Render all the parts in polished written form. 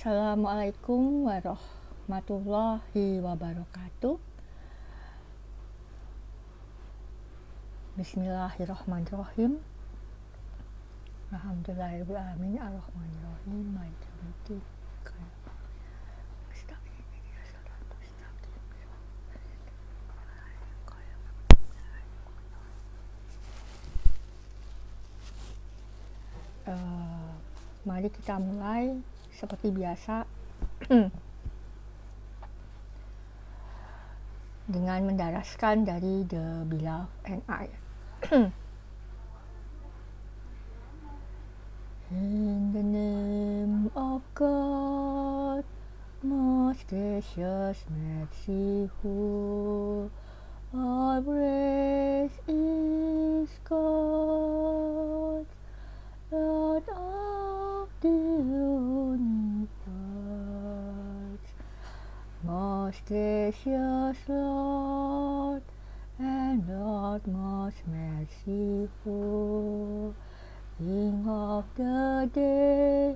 Assalamualaikum warahmatullahi wabarakatuh. Bismillahirrahmanirrahim. Alhamdulillahirrahmanirrahim. Ar-Rahmanirrahim. Maliki yaumiddin. Mari kita mulai seperti biasa dengan mendaraskan dari The Beloved and I. In the name of God, most gracious, merciful, all praise is God, Lord of the universe, most gracious Lord, and Lord most merciful, King of the day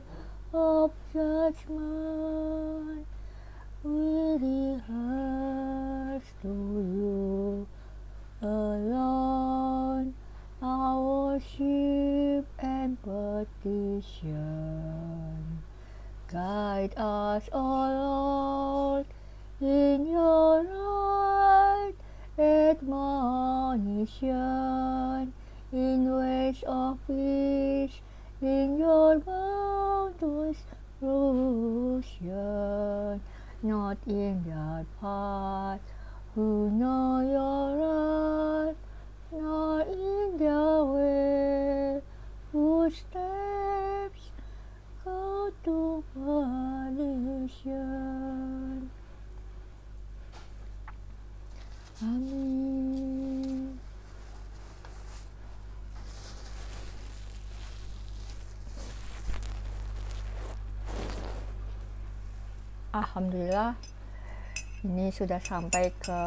of judgment, we rehearse to you alone our worship and petition. Guide us, O Lord, in your right admonition, in ways of peace, in your boundless provision, not in their path who know your wrath, nor in their way whose steps go to perdition. Amin. Alhamdulillah, ini sudah sampai ke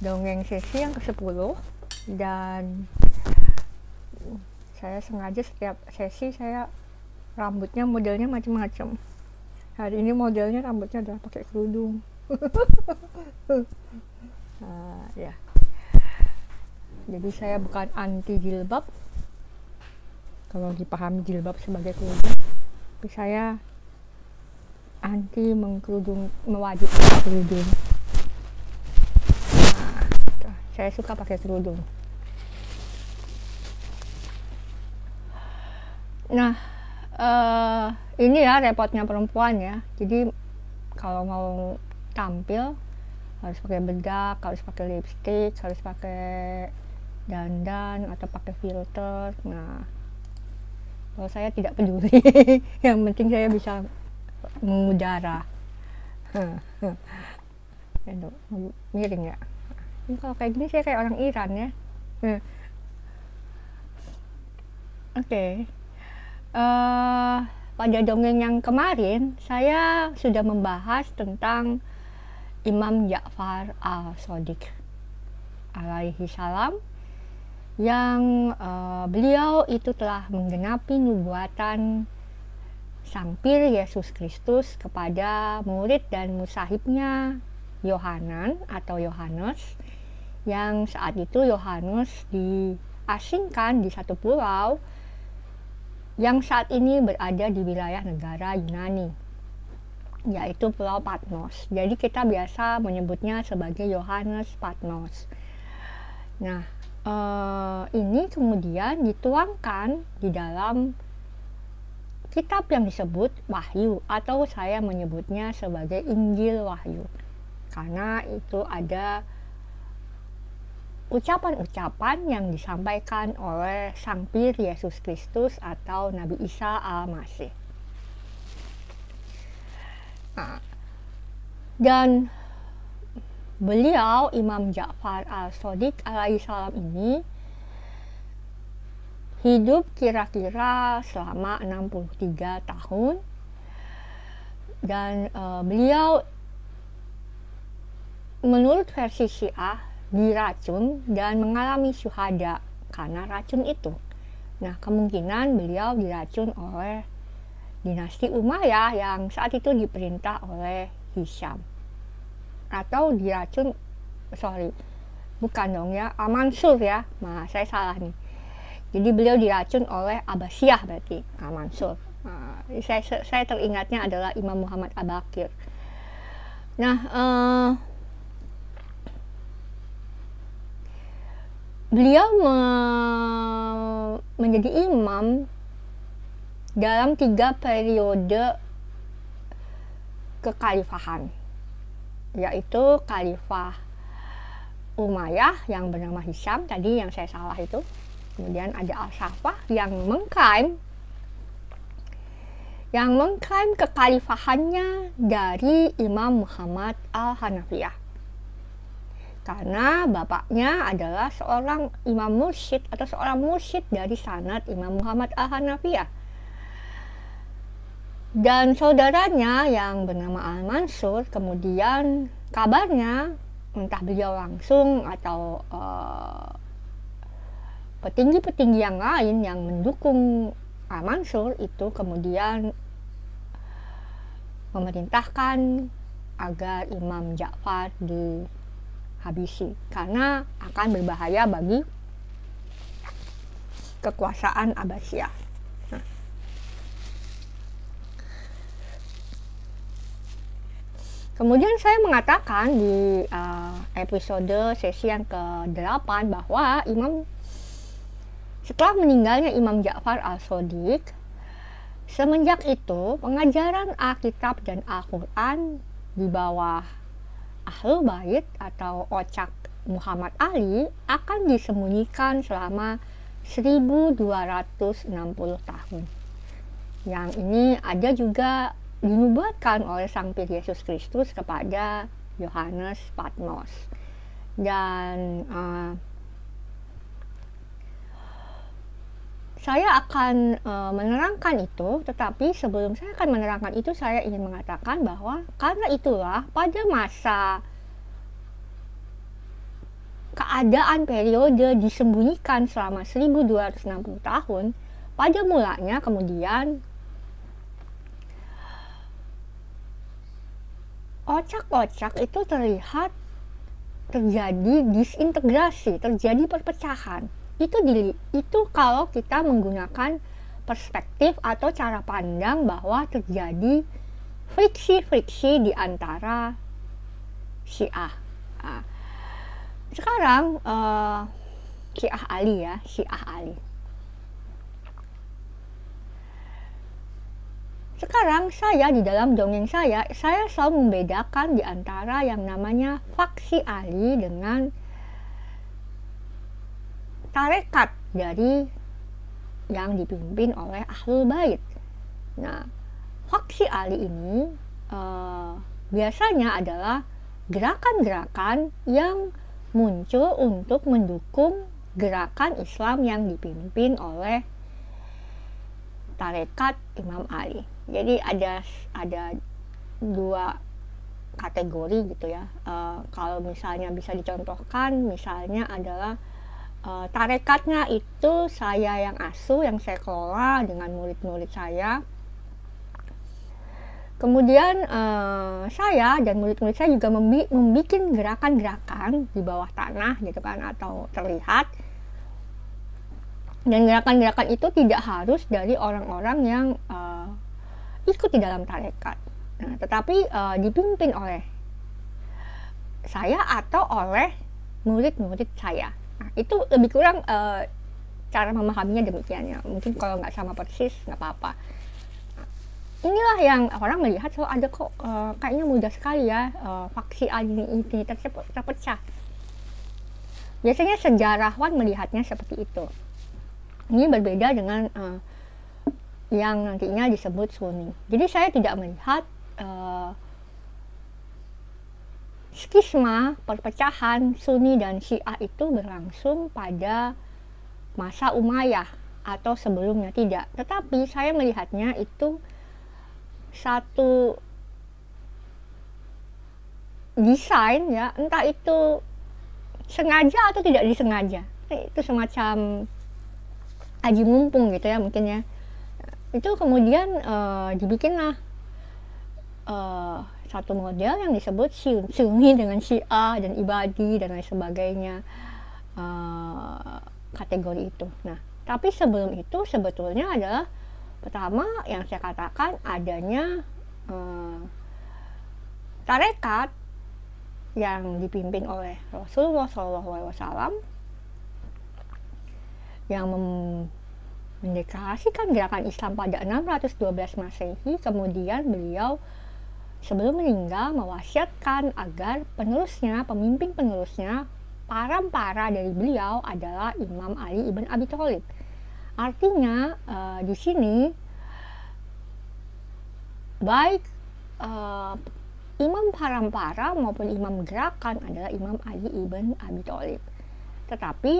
dongeng sesi yang ke-10, dan saya sengaja setiap sesi saya rambutnya modelnya macam-macam. Hari ini modelnya rambutnya adalah pakai kerudung. Ya. Jadi saya bukan anti jilbab, kalau dipahami jilbab sebagai kerudung, tapi saya anti mewajibkan kerudung. Saya suka pakai kerudung. Nah, ini ya repotnya perempuan ya. Jadi kalau mau tampil harus pakai bedak, harus pakai lipstick, harus pakai dandan atau pakai filter. Nah, kalau saya tidak peduli. Yang penting saya bisa mengudara. Miring ya. Ini kalau kayak gini saya kayak orang Iran ya. Oke. Pada dongeng yang kemarin saya sudah membahas tentang Imam Ja'far al-Shadiq alaihi salam, yang beliau itu telah menggenapi nubuatan Sang Pir Yesus Kristus kepada murid dan musahibnya Yohanan atau Yohanes, yang saat itu Yohanes diasingkan di satu pulau yang saat ini berada di wilayah negara Yunani, yaitu Pulau Patmos. Jadi kita biasa menyebutnya sebagai Yohanes Patmos. Nah, ini kemudian dituangkan di dalam kitab yang disebut Wahyu, atau saya menyebutnya sebagai Injil Wahyu, karena itu ada ucapan-ucapan yang disampaikan oleh Sang Pir Yesus Kristus atau Nabi Isa al-Masih. Nah, dan beliau Imam Ja'far al-Shadiq alaihi salam ini hidup kira-kira selama 63 tahun, dan beliau menurut versi Syiah diracun dan mengalami syuhada karena racun itu. Nah, kemungkinan beliau diracun oleh dinasti Umayyah yang saat itu diperintah oleh Hisham. Atau diracun, bukan dong ya, Mansur ya, saya salah nih. Jadi beliau diracun oleh Abbasiyah berarti, Mansur. Saya teringatnya adalah Imam Muhammad Al-Baqir. Nah, beliau menjadi imam dalam 3 periode kekhalifahan, yaitu Khalifah Umayyah yang bernama Hisham tadi yang saya salah itu. Kemudian ada Al-Safah yang mengklaim kekhalifahannya dari Imam Muhammad Al-Hanafiyah, karena bapaknya adalah seorang imam mursyid atau seorang mursyid dari sanad Imam Muhammad Al-Hanafiyah. Dan saudaranya yang bernama Al-Mansur, kemudian kabarnya entah beliau langsung atau petinggi-petinggi yang lain yang mendukung Al-Mansur itu kemudian memerintahkan agar Imam Ja'far dihabisi karena akan berbahaya bagi kekuasaan Abbasiyah. Kemudian saya mengatakan di episode sesi yang ke-8 bahwa setelah meninggalnya Imam Ja'far al-Shadiq, semenjak itu pengajaran Alkitab dan Al-Quran di bawah Ahlul Bait atau Ocak Muhammad Ali akan disembunyikan selama 1260 tahun. Yang ini ada juga dinubuatkan oleh Sang Pir Yesus Kristus kepada Yohanes Patmos. Dan saya akan menerangkan itu, tetapi sebelum saya akan menerangkan itu, saya ingin mengatakan bahwa karena itulah pada masa keadaan periode disembunyikan selama 1260 tahun, pada mulanya kemudian ocak-ocak itu terlihat terjadi disintegrasi, terjadi perpecahan. Itu kalau kita menggunakan perspektif atau cara pandang bahwa terjadi friksi-friksi di antara Syiah. Sekarang Syiah Ali ya, Syiah Ali. Sekarang saya di dalam dongeng saya selalu membedakan di antara yang namanya faksi Ali dengan tarekat dari yang dipimpin oleh Ahlul Bait. Nah, faksi Ali ini biasanya adalah gerakan-gerakan yang muncul untuk mendukung gerakan Islam yang dipimpin oleh tarekat Imam Ali. Jadi ada 2 kategori gitu ya. Kalau misalnya bisa dicontohkan, misalnya adalah tarekatnya itu saya yang asuh, yang saya kelola dengan murid-murid saya. Kemudian saya dan murid-murid saya juga membuat gerakan-gerakan di bawah tanah gitu kan, atau terlihat. Dan gerakan-gerakan itu tidak harus dari orang-orang yang ikut di dalam tarekat. Nah, tetapi dipimpin oleh saya atau oleh murid-murid saya. Nah, itu lebih kurang cara memahaminya demikian ya. Mungkin kalau nggak sama persis nggak apa-apa. Nah, inilah yang orang melihat ada kok kayaknya mudah sekali ya faksi ini terpecah. Biasanya sejarawan melihatnya seperti itu. Ini berbeda dengan yang nantinya disebut Sunni. Jadi saya tidak melihat skisma perpecahan Sunni dan Syiah itu berlangsung pada masa Umayyah atau sebelumnya, tidak. Tetapi saya melihatnya itu satu desain ya, entah itu sengaja atau tidak disengaja. Itu semacam aji mumpung gitu ya mungkin ya. itu kemudian dibikinlah satu model yang disebut Sunni dengan Syiah dan Ibadi dan lain sebagainya, kategori itu. Nah, tapi sebelum itu sebetulnya adalah pertama yang saya katakan adanya tarekat yang dipimpin oleh Rasulullah SAW yang mendeklarasikan gerakan Islam pada 612 Masehi. Kemudian beliau sebelum meninggal mewasiatkan agar penerusnya, pemimpin penerusnya, para dari beliau adalah Imam Ali ibn Abi Thalib. Artinya di sini baik imam parampara maupun imam gerakan adalah Imam Ali ibn Abi Thalib. Tetapi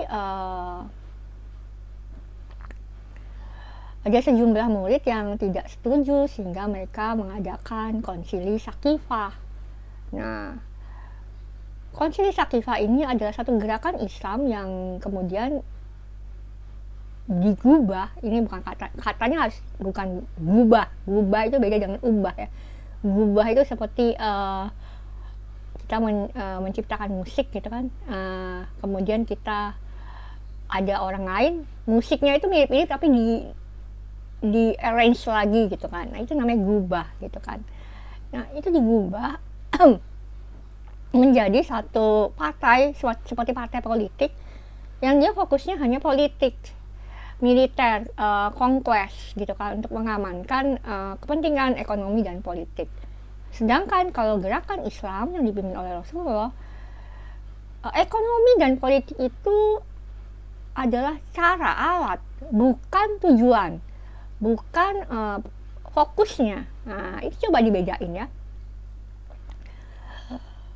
ada sejumlah murid yang tidak setuju sehingga mereka mengadakan konsili Sakifah. Nah, konsili Sakifah ini adalah satu gerakan Islam yang kemudian digubah. Ini bukan katanya harus bukan gubah itu beda dengan ubah ya. Gubah itu seperti kita menciptakan musik gitu kan, kemudian kita ada orang lain musiknya itu mirip-mirip tapi di arrange lagi gitu kan. Nah, itu namanya gubah gitu kan. Nah, itu digubah menjadi satu partai seperti partai politik yang dia fokusnya hanya politik, militer, conquest gitu kan, untuk mengamankan kepentingan ekonomi dan politik. Sedangkan kalau gerakan Islam yang dipimpin oleh Rasulullah, ekonomi dan politik itu adalah cara, alat, bukan tujuan, bukan fokusnya. Nah, itu coba dibedain ya.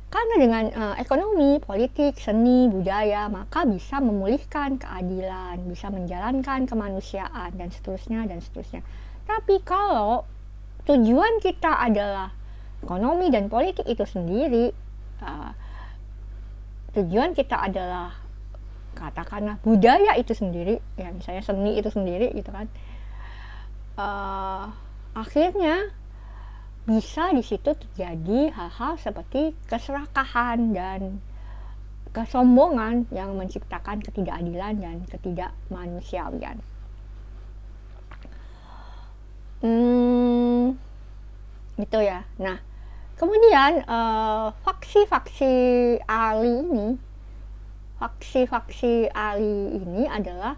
Karena dengan ekonomi, politik, seni, budaya, maka bisa memulihkan keadilan, bisa menjalankan kemanusiaan, dan seterusnya, dan seterusnya. Tapi kalau tujuan kita adalah ekonomi dan politik itu sendiri, tujuan kita adalah katakanlah budaya itu sendiri, ya misalnya seni itu sendiri gitu kan, akhirnya bisa di situ terjadi hal-hal seperti keserakahan dan kesombongan yang menciptakan ketidakadilan dan ketidakmanusiawian. Gitu ya. Nah, kemudian faksi-faksi Ali ini adalah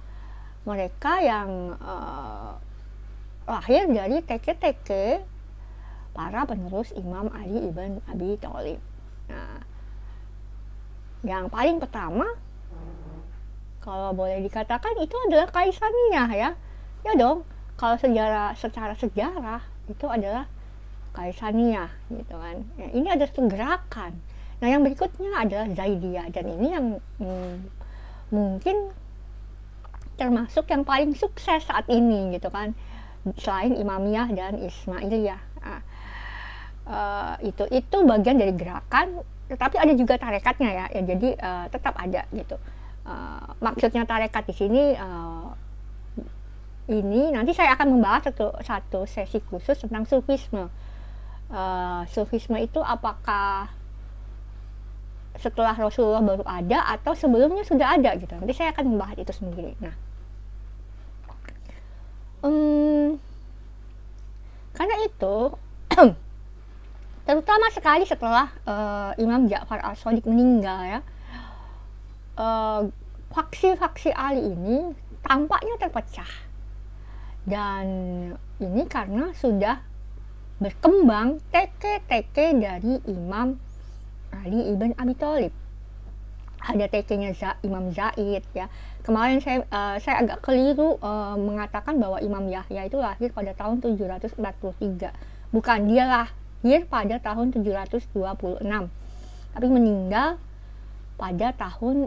mereka yang lahir dari teke-teke para penerus Imam Ali ibn Abi Thalib. Nah, yang paling pertama, kalau boleh dikatakan itu adalah Kaisaniyah ya. Ya dong, kalau secara sejarah itu adalah Kaisaniyah gitu kan. Ya, ini ada satu gerakan. Nah, yang berikutnya adalah Zaidiyah, dan ini yang mungkin termasuk yang paling sukses saat ini gitu kan, selain Imamiyah dan Ismailiyah. Nah, itu bagian dari gerakan, tetapi ada juga tarekatnya ya, jadi tetap ada gitu. Maksudnya tarekat di sini ini nanti saya akan membahas satu sesi khusus tentang sufisme. Sufisme itu apakah setelah Rasulullah baru ada atau sebelumnya sudah ada gitu. Nanti saya akan membahas itu sendiri. Nah, karena itu terutama sekali setelah Imam Ja'far As-Shadiq meninggal ya, faksi-faksi Ali ini tampaknya terpecah, dan ini karena sudah berkembang teke-teke dari Imam Ali ibn Abi Thalib. Ada tekenya Imam Zaid ya. Kemarin saya agak keliru mengatakan bahwa Imam Yahya itu lahir pada tahun 743. Bukan, dia lahir pada tahun 726, tapi meninggal pada tahun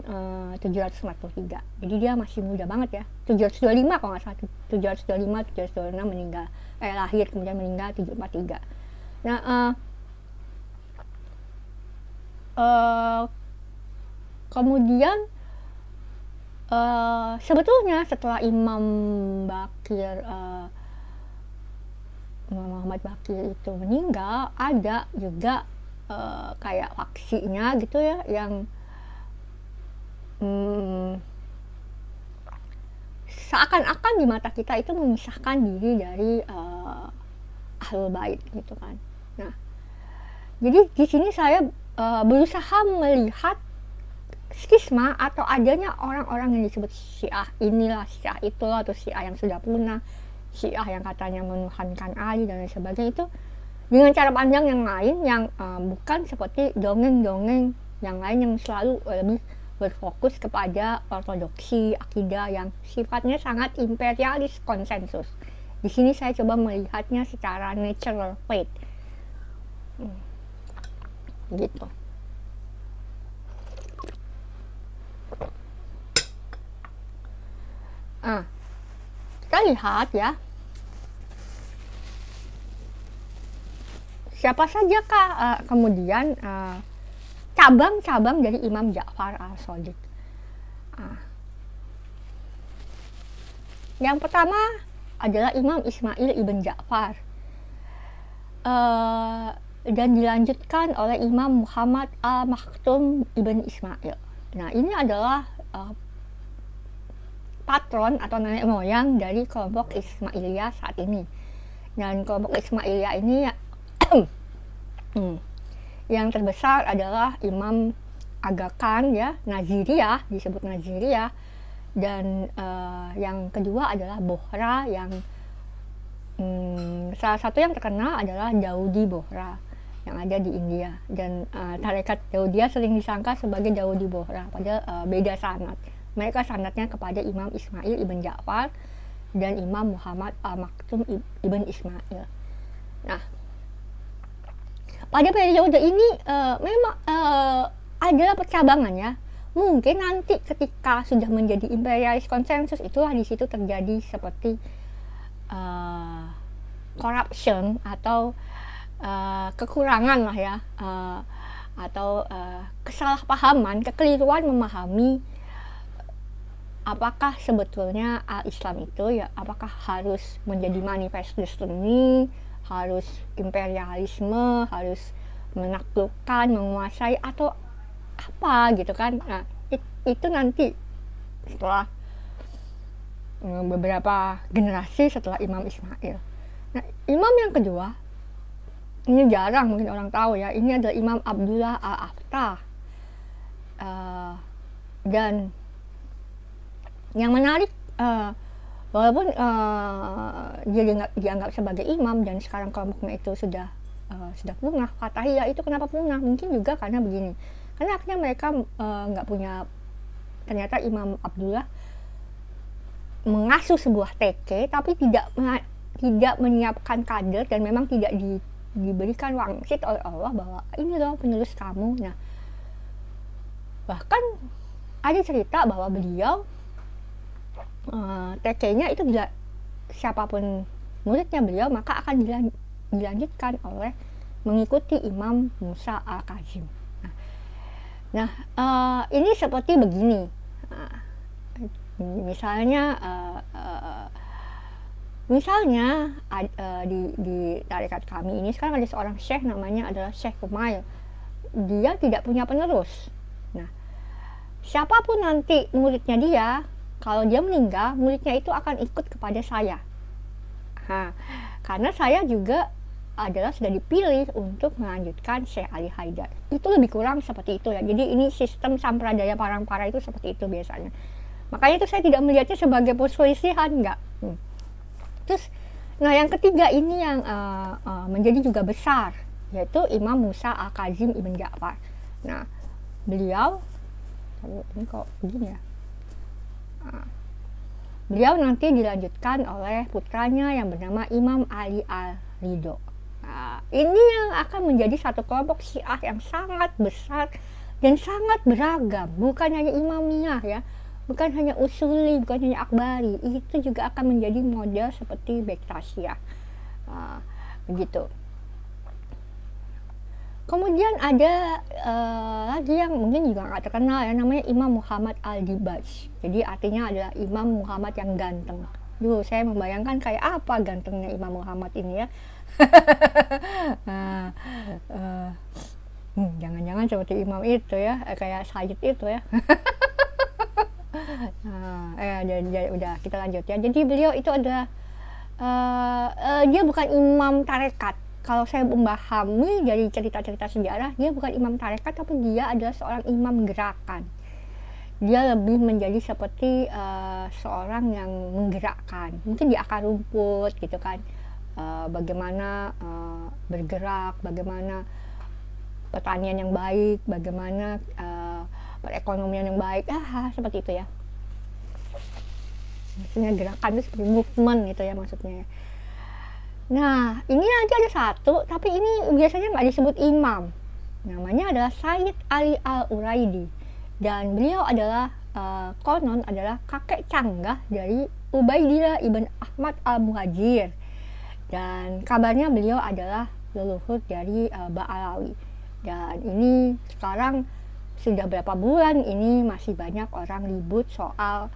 743. Jadi dia masih muda banget ya. 725 kalau nggak salah, 726 meninggal, lahir kemudian meninggal 743. Nah, kemudian sebetulnya setelah Imam Bakir Muhammad Baqir itu meninggal, ada juga kayak faksinya gitu ya, yang seakan-akan di mata kita itu memisahkan diri dari Ahlul Bait gitu kan. Nah, jadi di sini saya berusaha melihat skisma atau adanya orang-orang yang disebut Syiah inilah, Syiah itulah, atau Syiah yang sudah punah, Syiah yang katanya menuhankan Ali dan lain sebagainya, itu dengan cara pandang yang lain yang bukan seperti dongeng-dongeng yang lain yang selalu lebih berfokus kepada ortodoksi akidah yang sifatnya sangat imperialis konsensus. Di sini saya coba melihatnya secara natural faith, gitu. Kita lihat ya, siapa sajakah kemudian cabang-cabang dari Imam Ja'far al-Shadiq. Yang pertama adalah Imam Ismail ibn Ja'far, dan dilanjutkan oleh Imam Muhammad al-Maktum ibn Ismail. Nah, ini adalah patron atau nenek moyang dari kelompok Ismailiyah saat ini. Dan kelompok Ismailiyah ini yang terbesar adalah Imam Aga Khan ya, Naziriyah, disebut Naziriyah, dan yang kedua adalah Bohra, yang salah satu yang terkenal adalah Daudi Bohra yang ada di India, dan tarekat Daudiyah sering disangka sebagai Daudi Bohra, padahal beda sanad. Mereka sanadnya kepada Imam Ismail ibn Ja'far dan Imam Muhammad al-Maktum ibn Ismail. Nah, pada periode ini memang adalah percabangan ya. Mungkin nanti ketika sudah menjadi imperialis konsensus, itulah di situ terjadi seperti corruption atau kekurangan lah ya, atau kesalahpahaman, kekeliruan memahami apakah sebetulnya al-Islam itu ya, apakah harus menjadi manifest destiny, harus imperialisme, harus menaklukkan, menguasai, atau apa gitu kan. Nah, itu nanti setelah beberapa generasi setelah Imam Ismail. Nah, imam yang kedua, ini jarang mungkin orang tahu ya, ini adalah Imam Abdullah al-Aftah. Dan yang menarik, walaupun dia dianggap sebagai imam dan sekarang kelompoknya itu sudah punah. Fatahiyah itu kenapa punah? Mungkin juga karena begini, karena akhirnya mereka nggak punya, ternyata Imam Abdullah mengasuh sebuah TK tapi tidak menyiapkan kader, dan memang tidak diberikan wangsit oleh Allah bahwa ini loh penerus kamu. Nah, bahkan ada cerita bahwa beliau TK-nya itu bila siapapun muridnya beliau maka akan dilanjutkan oleh mengikuti Imam Musa al-Kazim. Nah, ini seperti begini. Misalnya di tarekat kami ini sekarang ada seorang syekh, namanya adalah Syekh Kumail. Dia tidak punya penerus. Nah, siapapun nanti muridnya dia, kalau dia meninggal, muridnya itu akan ikut kepada saya. Karena saya juga adalah sudah dipilih untuk melanjutkan Syekh Ali Haidar. Itu lebih kurang seperti itu ya. Jadi ini sistem sampradaya Parampara itu seperti itu biasanya. Makanya itu saya tidak melihatnya sebagai perselisihan, enggak. Terus, nah yang ketiga ini yang menjadi juga besar, yaitu Imam Musa al-Kazim ibn Ja'far. Nah, beliau, ini kok begini ya. Beliau nanti dilanjutkan oleh putranya yang bernama Imam Ali al-Ridho. Ini yang akan menjadi satu kelompok Syiah yang sangat besar dan sangat beragam, bukan hanya Imamiyah ya, bukan hanya Usuli, bukan hanya Akbari, itu juga akan menjadi model seperti Bektasyah, begitu. Kemudian ada lagi yang mungkin juga nggak terkenal ya, namanya Imam Muhammad al-Dibaj. Jadi artinya adalah Imam Muhammad yang ganteng. Dulu saya membayangkan kayak apa gantengnya Imam Muhammad ini ya. Nah, jangan-jangan seperti imam itu ya, kayak Sayyid itu ya. Nah, udah kita lanjut ya. Jadi beliau itu adalah dia bukan imam tarekat. Kalau saya memahami dari cerita-cerita sejarah, dia bukan imam tarekat, tapi dia adalah seorang imam gerakan. Dia lebih menjadi seperti seorang yang menggerakkan, mungkin di akar rumput gitu kan, bagaimana bergerak, bagaimana pertanian yang baik, bagaimana perekonomian yang baik, seperti itu ya. Maksudnya gerakan itu seperti movement gitu ya maksudnya. Nah, ini nanti ada satu, tapi ini biasanya nggak disebut imam. Namanya adalah Sayyid Ali Al-Uraidi. Dan beliau adalah, konon adalah kakek canggah dari Ubaidillah ibn Ahmad Al-Muhajir. Dan kabarnya beliau adalah leluhur dari Ba'alawi. Dan ini sekarang sudah berapa bulan ini masih banyak orang ribut soal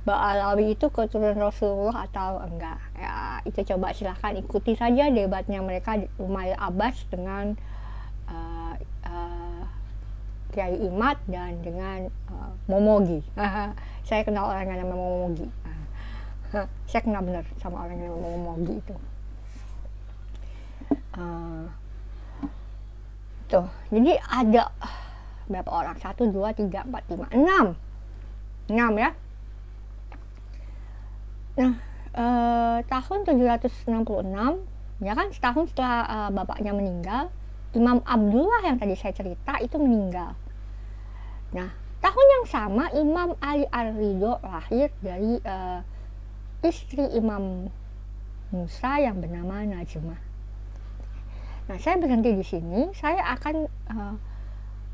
Ba'alawi itu keturunan Rasulullah atau enggak ya. Itu coba silahkan ikuti saja debatnya mereka, Umayyah Abbas dengan Kiai Imad dan dengan Momogi. Saya kenal orang yang namanya Momogi. Saya kenal benar sama orang yang namanya Momogi itu. Tuh, jadi ada berapa orang? 1, 2, 3, 4, 5, 6 ya. Nah, tahun 766 ya kan, setahun setelah bapaknya meninggal, Imam Abdullah yang tadi saya cerita itu meninggal. Nah, tahun yang sama Imam Ali Ar-Ridho lahir dari istri Imam Musa yang bernama Najmah. Nah, saya berhenti di sini. Saya akan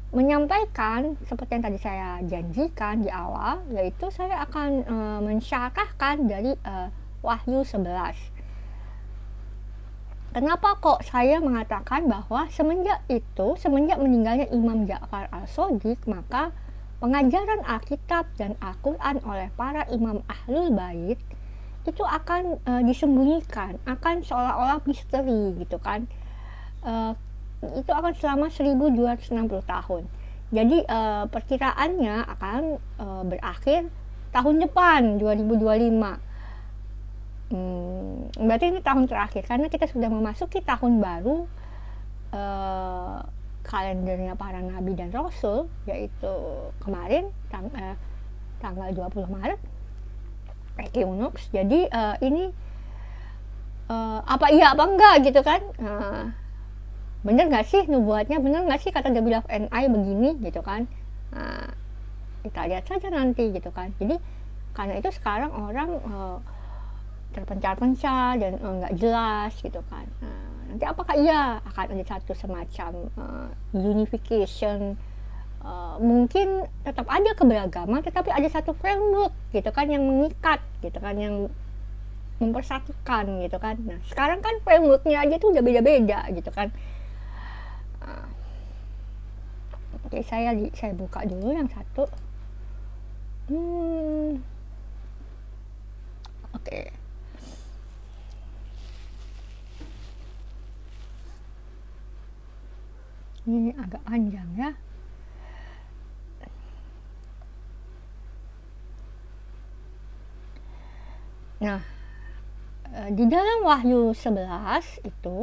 menyampaikan seperti yang tadi saya janjikan di awal, yaitu saya akan mensyarahkan dari Wahyu 11. Kenapa kok saya mengatakan bahwa semenjak meninggalnya Imam Ja'far Al-Shadiq, maka pengajaran Alkitab dan Al-Quran oleh para imam Ahlul Bait itu akan disembunyikan, akan seolah-olah misteri gitu kan. Itu akan selama 1260 tahun. Jadi perkiraannya akan berakhir tahun depan 2025. Berarti ini tahun terakhir karena kita sudah memasuki tahun baru kalendernya para nabi dan rasul, yaitu kemarin tanggal 20 Maret Equinox. Jadi ini apa iya apa enggak gitu kan, bener nggak sih nubuatnya, bener nggak sih kata WNI begini gitu kan. Kita lihat saja nanti gitu kan. Jadi karena itu sekarang orang terpencar-pencar dan nggak jelas gitu kan. Nanti apakah iya akan ada satu semacam unification, mungkin tetap ada keberagaman tetapi ada satu framework gitu kan yang mengikat gitu kan, yang mempersatukan gitu kan. Nah sekarang kan frameworknya aja tuh udah beda-beda gitu kan. Oke, saya buka dulu yang satu. Oke. Ini agak panjang ya. Nah, di dalam Wahyu 11 itu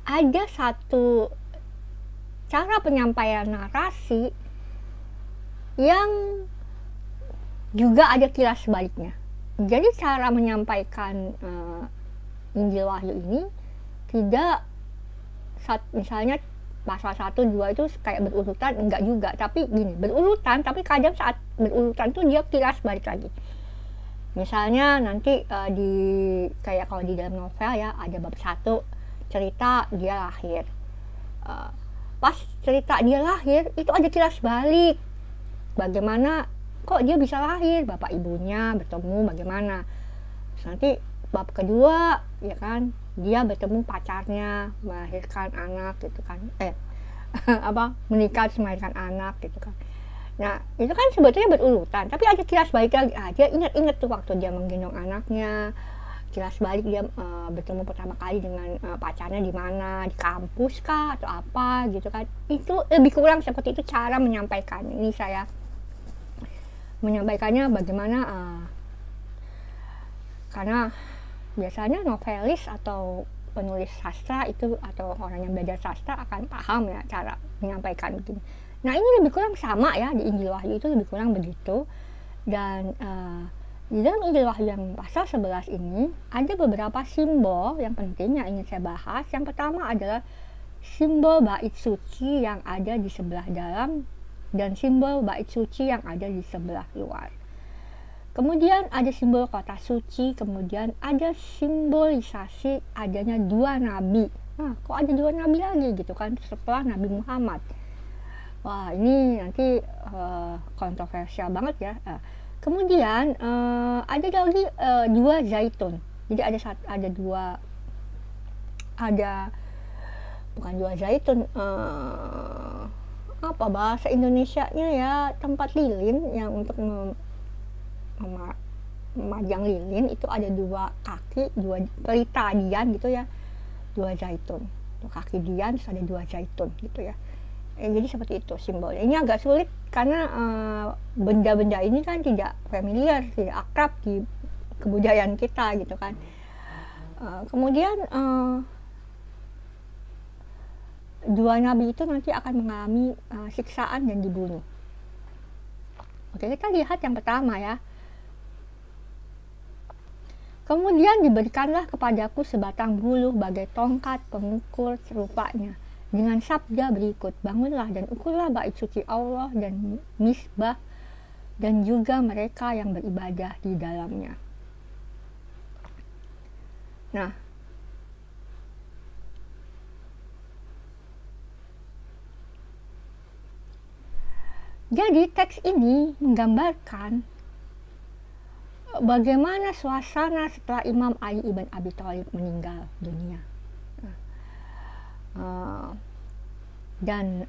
ada satu cara penyampaian narasi yang juga ada kilas sebaliknya. Jadi cara menyampaikan Injil Wahyu ini tidak misalnya pasal 1, 2 itu kayak berurutan, enggak juga, tapi gini, berurutan, tapi kadang saat berurutan tuh dia kilas balik lagi. Misalnya nanti kayak kalau di dalam novel ya, ada bab 1 cerita dia lahir, pas cerita dia lahir itu ada kilas balik, bagaimana kok dia bisa lahir, bapak ibunya bertemu bagaimana. Terus nanti bab kedua ya kan, dia bertemu pacarnya, melahirkan anak gitu kan, menikah melahirkan anak gitu kan. Nah, itu kan sebetulnya berurutan, tapi ada kilas balik lagi. Dia ingat-ingat tuh waktu dia menggendong anaknya, kilas balik dia bertemu pertama kali dengan pacarnya di mana, di kampus kah atau apa gitu kan. Itu lebih kurang seperti itu cara menyampaikan. Ini saya menyampaikannya bagaimana, karena biasanya novelis atau penulis sastra itu atau orang yang belajar sastra akan paham ya cara menyampaikan begini. Nah, ini lebih kurang sama ya, di Injil Wahyu itu lebih kurang begitu. Dan di dalam Injil Wahyu yang pasal 11 ini ada beberapa simbol yang penting yang ingin saya bahas. Yang pertama adalah simbol bait suci yang ada di sebelah dalam dan simbol bait suci yang ada di sebelah luar. Kemudian ada simbol kota suci, kemudian ada simbolisasi adanya dua nabi. Nah, kok ada dua nabi lagi gitu kan setelah Nabi Muhammad. Wah, ini nanti kontroversial banget ya. Kemudian ada lagi dua zaitun. Jadi bukan dua zaitun, apa bahasa Indonesianya ya, tempat lilin yang untuk memajang lilin itu ada dua kaki, dua pelita dian gitu ya, dua zaitun. Kaki dian terus ada dua zaitun gitu ya. Jadi seperti itu simbolnya. Ini agak sulit karena benda-benda ini kan tidak familiar, tidak akrab di kebudayaan kita gitu kan. Kemudian dua nabi itu nanti akan mengalami siksaan dan dibunuh. Oke, kita lihat yang pertama ya. Kemudian diberikanlah kepadaku sebatang buluh bagai tongkat pengukur serupanya, dengan sabda berikut, bangunlah dan ukurlah bait suci Allah dan misbah dan juga mereka yang beribadah di dalamnya. Nah, jadi teks ini menggambarkan bagaimana suasana setelah Imam Ali ibn Abi Thalib meninggal dunia. Dan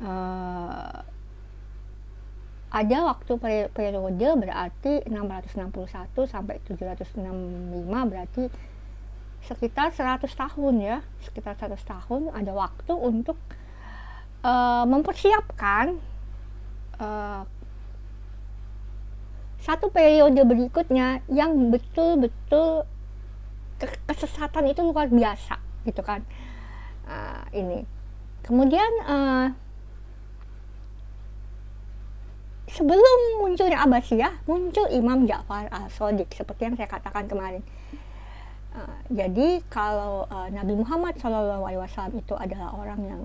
ada waktu periode berarti 661 sampai 765, berarti sekitar 100 tahun ya, sekitar 100 tahun ada waktu untuk mempersiapkan satu periode berikutnya yang betul-betul kesesatan itu luar biasa gitu kan. Ini kemudian sebelum munculnya Abbasiyah muncul Imam Ja'far al-Shadiq seperti yang saya katakan kemarin. Jadi kalau Nabi Muhammad SAW itu adalah orang yang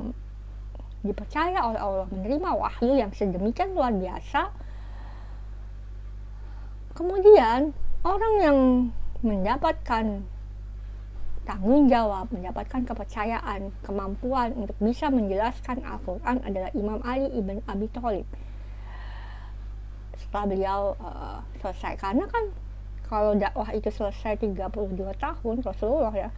dipercaya oleh Allah, menerima wahyu yang sedemikian luar biasa, kemudian orang yang mendapatkan tanggung jawab, mendapatkan kepercayaan, kemampuan untuk bisa menjelaskan Al-Quran adalah Imam Ali ibn Abi Thalib. Setelah beliau selesai, karena kan kalau dakwah itu selesai 32 tahun Rasulullah ya,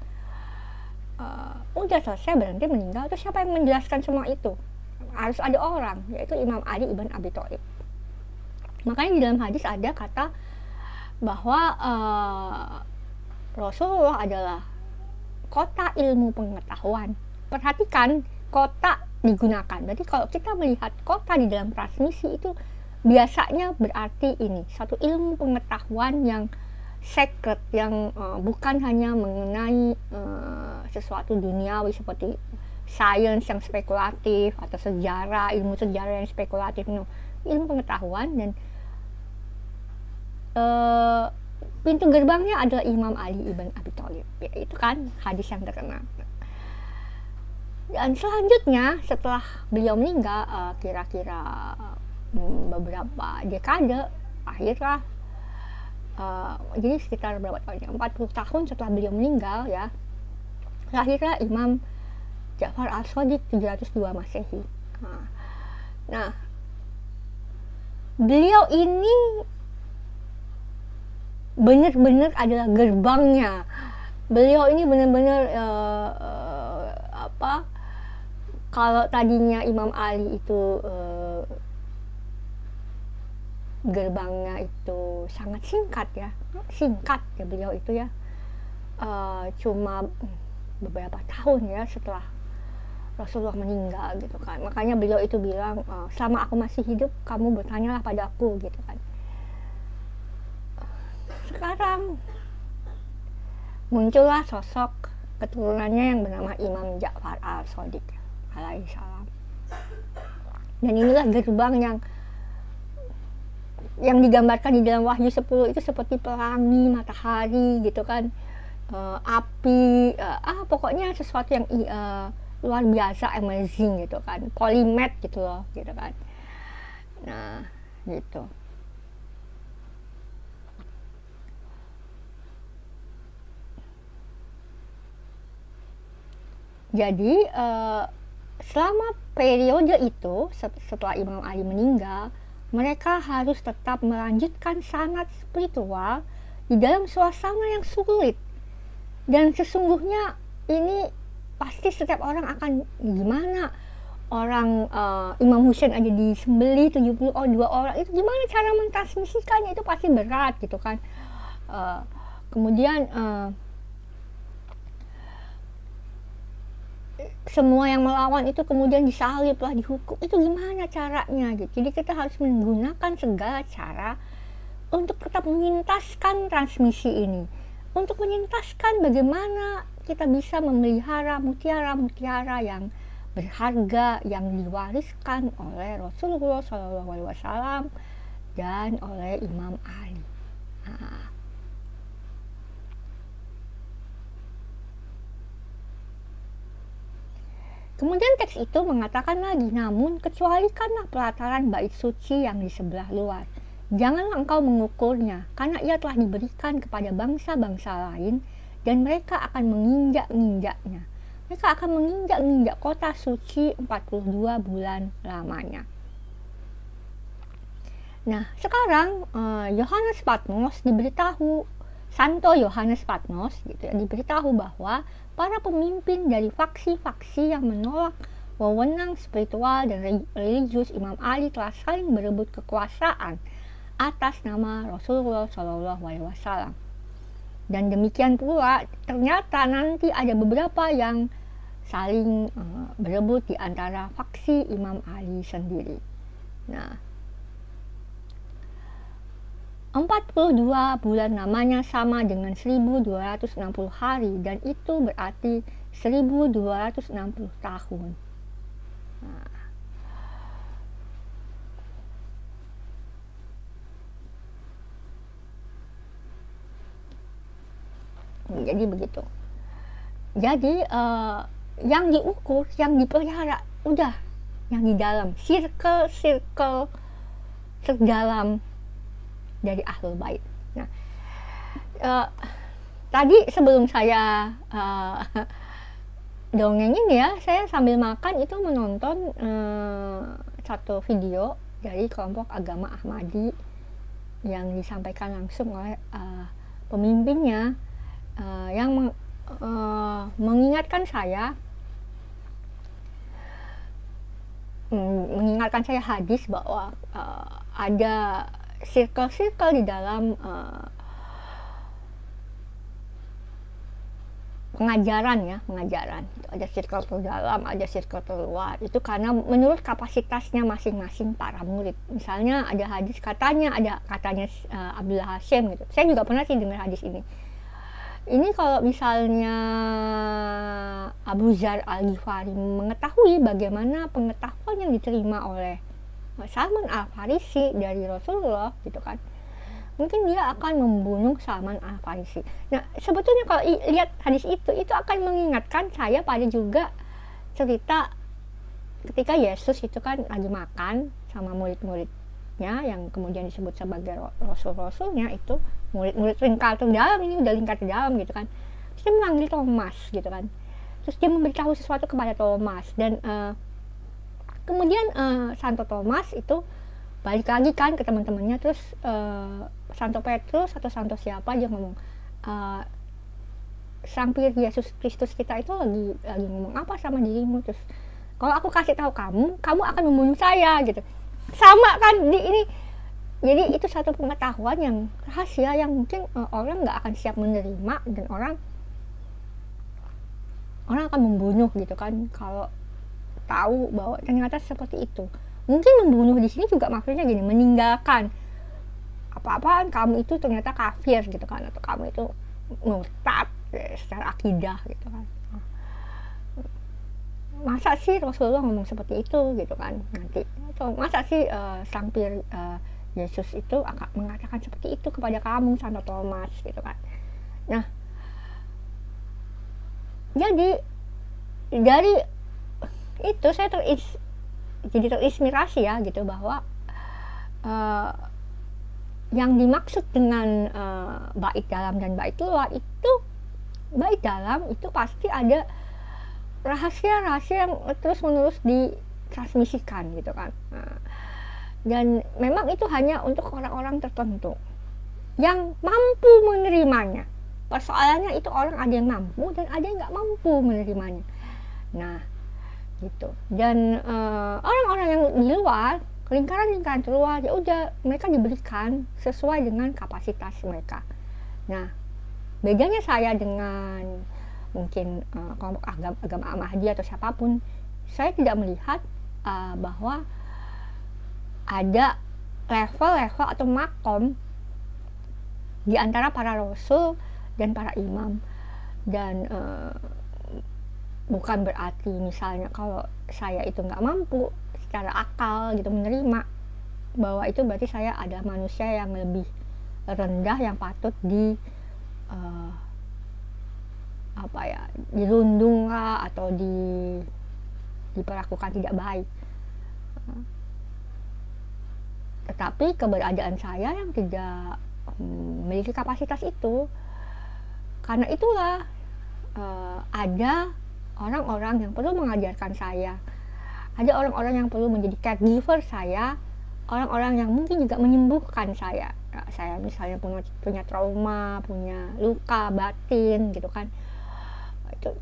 udah selesai berhenti meninggal, terus siapa yang menjelaskan semua itu? Harus ada orang, yaitu Imam Ali ibn Abi Thalib. Makanya di dalam hadis ada kata bahwa Rasulullah adalah kota ilmu pengetahuan. Perhatikan, kota digunakan. Jadi kalau kita melihat kota di dalam transmisi itu biasanya berarti ini satu ilmu pengetahuan yang secret, yang bukan hanya mengenai sesuatu duniawi seperti sains yang spekulatif atau sejarah, ilmu sejarah yang spekulatif. No, ilmu pengetahuan, dan pintu gerbangnya adalah Imam Ali ibn Abi Thalib. Ya, itu kan hadis yang terkenal. Dan selanjutnya setelah beliau meninggal, kira-kira beberapa dekade akhirlah, jadi sekitar berapa tahun, 40 tahun setelah beliau meninggal ya, lahirlah Imam Ja'far al-Shadiq 702 Masehi. Nah, beliau ini benar-benar adalah gerbangnya. Beliau ini benar-benar kalau tadinya Imam Ali itu gerbangnya itu sangat singkat ya beliau itu ya, cuma beberapa tahun ya setelah Rasulullah meninggal gitu kan. Makanya beliau itu bilang, selama aku masih hidup kamu bertanyalah padaku gitu kan. Sekarang muncullah sosok keturunannya yang bernama Imam Ja'far al-Shadiq alaihissalam. Dan inilah gerbang yang digambarkan di dalam Wahyu 10 itu seperti pelangi matahari gitu kan, api, pokoknya sesuatu yang luar biasa, amazing gitu kan, polymath gitu loh gitu kan. Nah gitu. Jadi selama periode itu setelah Imam Ali meninggal, mereka harus tetap melanjutkan sanat spiritual di dalam suasana yang sulit. Dan sesungguhnya ini pasti setiap orang akan gimana, orang Imam Husain aja disembeli 72 orang, itu gimana cara mentransmisikannya, itu pasti berat gitu kan. Kemudian semua yang melawan itu kemudian disalib lah, dihukum, itu gimana caranya gitu. Jadi kita harus menggunakan segala cara untuk tetap menyintaskan transmisi ini, untuk menyintaskan bagaimana kita bisa memelihara mutiara-mutiara yang berharga yang diwariskan oleh Rasulullah SAW dan oleh Imam Ali. Nah, kemudian teks itu mengatakan lagi, namun kecualikanlah pelataran bait suci yang di sebelah luar. Janganlah engkau mengukurnya, karena ia telah diberikan kepada bangsa-bangsa lain, dan mereka akan menginjak-injaknya. Mereka akan menginjak-injak kota suci 42 bulan lamanya. Nah, sekarang Yohanes Patmos diberitahu, Santo Yohanes Patmos gitu ya, diberitahu bahwa para pemimpin dari faksi-faksi yang menolak wewenang spiritual dan religius Imam Ali telah saling berebut kekuasaan atas nama Rasulullah SAW. Dan demikian pula ternyata nanti ada beberapa yang saling berebut di antara faksi Imam Ali sendiri. Nah, 42 bulan namanya sama dengan 1260 hari, dan itu berarti 1260 tahun. Nah, jadi begitu. Jadi yang diukur, yang dipelihara, udah yang di dalam circle terdalam dari Ahlul Bait. Nah, tadi sebelum saya dongengin ya, saya sambil makan itu menonton satu video dari kelompok agama Ahmadi yang disampaikan langsung oleh pemimpinnya, yang mengingatkan saya hadis bahwa ada circle di dalam pengajaran. Itu ada circle terdalam, ada circle terluar. Itu karena menurut kapasitasnya masing-masing para murid. Misalnya ada hadis katanya Abdullah Hashim gitu. Saya juga pernah sih dengar hadis ini. Ini kalau misalnya Abu Dzar Al-Ghifari mengetahui bagaimana pengetahuan yang diterima oleh Salman Al-Farisi dari Rasulullah gitu kan, mungkin dia akan membunuh Salman Al-Farisi. Nah, sebetulnya kalau lihat hadis itu akan mengingatkan saya pada juga cerita ketika Yesus itu kan lagi makan sama murid-muridnya yang kemudian disebut sebagai rasul-rasulnya, itu murid-murid lingkar terdalam, ini udah lingkar terdalam gitu kan. Terus dia memanggil Thomas gitu kan, terus dia memberitahu sesuatu kepada Thomas, dan kemudian Santo Thomas itu balik lagi kan ke teman-temannya, terus Santo Petrus atau Santo siapa dia ngomong, Sang Yesus Kristus kita itu lagi ngomong apa sama dirimu, terus kalau aku kasih tahu kamu akan membunuh saya gitu. Sama kan, ini Jadi itu satu pengetahuan yang rahasia yang mungkin orang nggak akan siap menerima, dan orang akan membunuh gitu kan kalau tahu bahwa ternyata seperti itu. Mungkin membunuh di sini juga maksudnya gini, meninggalkan apa-apaan kamu itu ternyata kafir gitu kan, atau kamu itu murtad secara akidah gitu kan. Masa sih Rasulullah ngomong seperti itu gitu kan nanti, atau masa sih sang Yesus itu akan mengatakan seperti itu kepada kamu, Santo Thomas gitu kan. Nah, jadi dari itu saya jadi terinspirasi ya gitu, bahwa yang dimaksud dengan bait dalam dan bait luar itu, bait dalam itu pasti ada rahasia-rahasia yang terus-menerus ditransmisikan gitu kan. Dan memang itu hanya untuk orang-orang tertentu yang mampu menerimanya. Persoalannya itu orang ada yang mampu dan ada yang nggak mampu menerimanya. Nah, gitu. Dan orang-orang yang di luar, lingkaran-lingkaran terluar, ya udah mereka diberikan sesuai dengan kapasitas mereka. Nah, bedanya saya dengan mungkin kelompok agama Ahmadiyah atau siapapun, saya tidak melihat bahwa ada level-level atau makom di antara para rasul dan para imam. Dan bukan berarti misalnya kalau saya itu nggak mampu secara akal gitu menerima, bahwa itu berarti saya adalah manusia yang lebih rendah yang patut dirundung lah, atau diperlakukan tidak baik. Tetapi keberadaan saya yang tidak memiliki kapasitas itu, karena itulah ada orang-orang yang perlu mengajarkan saya, ada orang-orang yang perlu menjadi caregiver saya, orang-orang yang mungkin juga menyembuhkan saya. Saya misalnya punya trauma, punya luka batin gitu kan, itu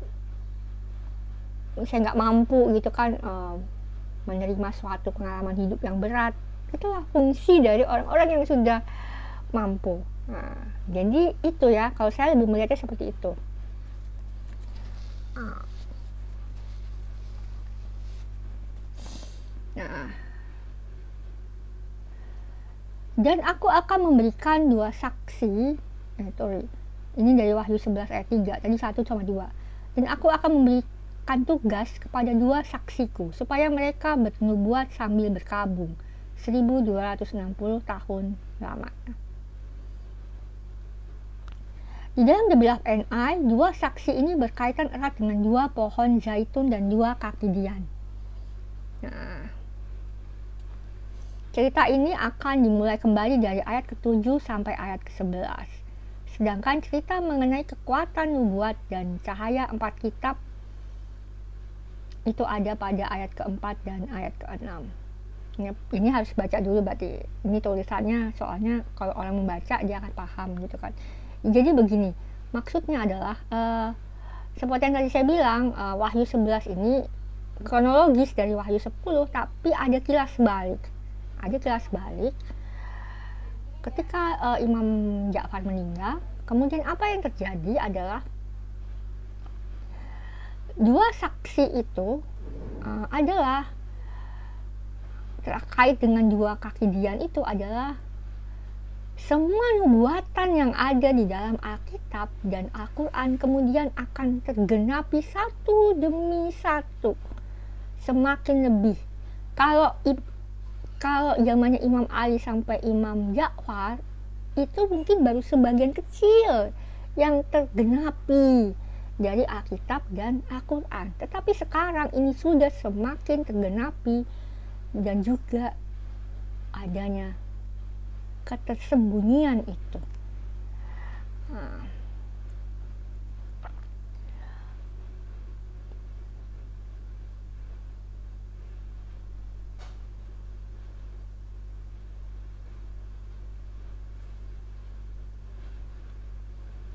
saya nggak mampu gitu kan menerima suatu pengalaman hidup yang berat. Itulah fungsi dari orang-orang yang sudah mampu. Nah, jadi itu ya, kalau saya lebih melihatnya seperti itu. Nah, dan aku akan memberikan 2 saksi, ini dari Wahyu 11 ayat 3, tadi 1 sama 2. Dan aku akan memberikan tugas kepada 2 saksiku, supaya mereka bernubuat sambil berkabung 1260 tahun lamanya. Di dalam The Beloved and I, 2 saksi ini berkaitan erat dengan 2 pohon zaitun dan 2 kaki dian. Nah, cerita ini akan dimulai kembali dari ayat ke-7 sampai ayat ke-11. Sedangkan cerita mengenai kekuatan nubuat dan cahaya 4 kitab itu ada pada ayat ke-4 dan ayat ke-6. Ini harus baca dulu berarti. Ini tulisannya, soalnya kalau orang membaca dia akan paham gitu kan. Jadi begini, maksudnya adalah seperti yang tadi saya bilang, Wahyu 11 ini kronologis dari Wahyu 10, tapi ada kilas balik. Ketika Imam Ja'far meninggal, kemudian apa yang terjadi adalah 2 saksi itu adalah terkait dengan 2 kaki dian itu adalah semua nubuatan yang ada di dalam Alkitab dan Al-Quran kemudian akan tergenapi satu demi satu, semakin lebih. Kalau zamannya Imam Ali sampai Imam Ja'far itu mungkin baru sebagian kecil yang tergenapi dari Alkitab dan Al-Quran, tetapi sekarang ini sudah semakin tergenapi, dan juga adanya ketersembunyian itu.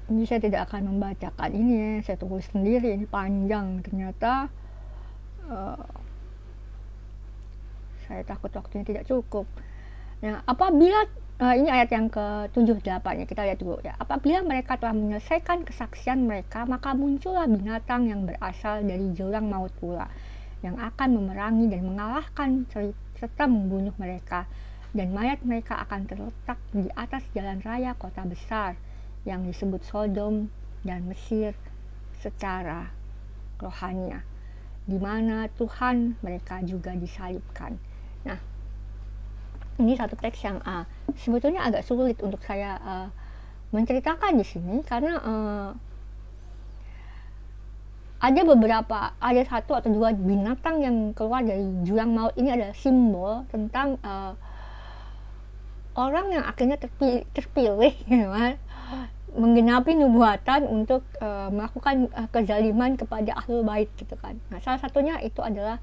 Ini saya tidak akan membacakan ini ya, saya tulis sendiri, ini panjang ternyata. Saya takut waktunya tidak cukup. Nah, apabila ini ayat yang ke-78 ya, kita lihat dulu ya. Apabila mereka telah menyelesaikan kesaksian mereka, maka muncullah binatang yang berasal dari jurang maut pula, yang akan memerangi dan mengalahkan serta membunuh mereka, dan mayat mereka akan terletak di atas jalan raya kota besar yang disebut Sodom dan Mesir secara rohania, di mana Tuhan mereka juga disalibkan. Nah, ini satu teks yang sebetulnya agak sulit untuk saya menceritakan di sini, karena ada satu atau dua binatang yang keluar dari jurang maut. Ini adalah simbol tentang orang yang akhirnya terpilih gitu kan, menggenapi nubuatan untuk melakukan kezaliman kepada ahlul bait gitu kan. Nah, salah satunya itu adalah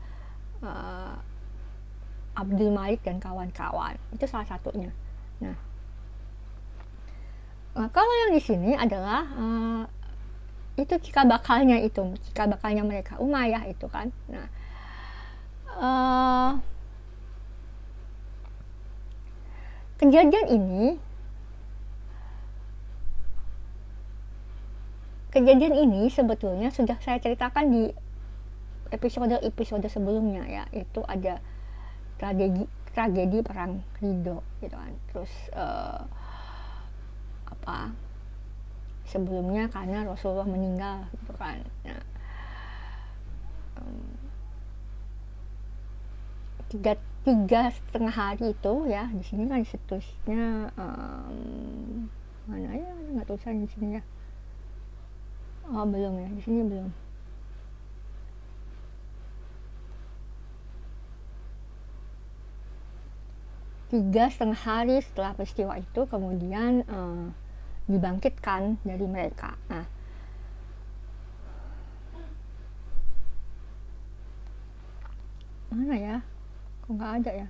Abdul Malik dan kawan-kawan, itu salah satunya. Nah, kalau yang di sini adalah itu cikal bakalnya mereka Umayyah itu kan. Nah, kejadian ini sebetulnya sudah saya ceritakan di episode sebelumnya ya. Itu ada tragedi perang Ridho gitu kan. Terus sebelumnya karena Rasulullah meninggal gitu kan. Nah, tiga setengah hari itu ya, di sini kan situsnya mana ya, nggak tulisan di sini ya. Oh belum ya, di sini belum. Tiga setengah hari setelah peristiwa itu kemudian dibangkitkan dari mereka. Nah, mana ya? Kok nggak ada ya?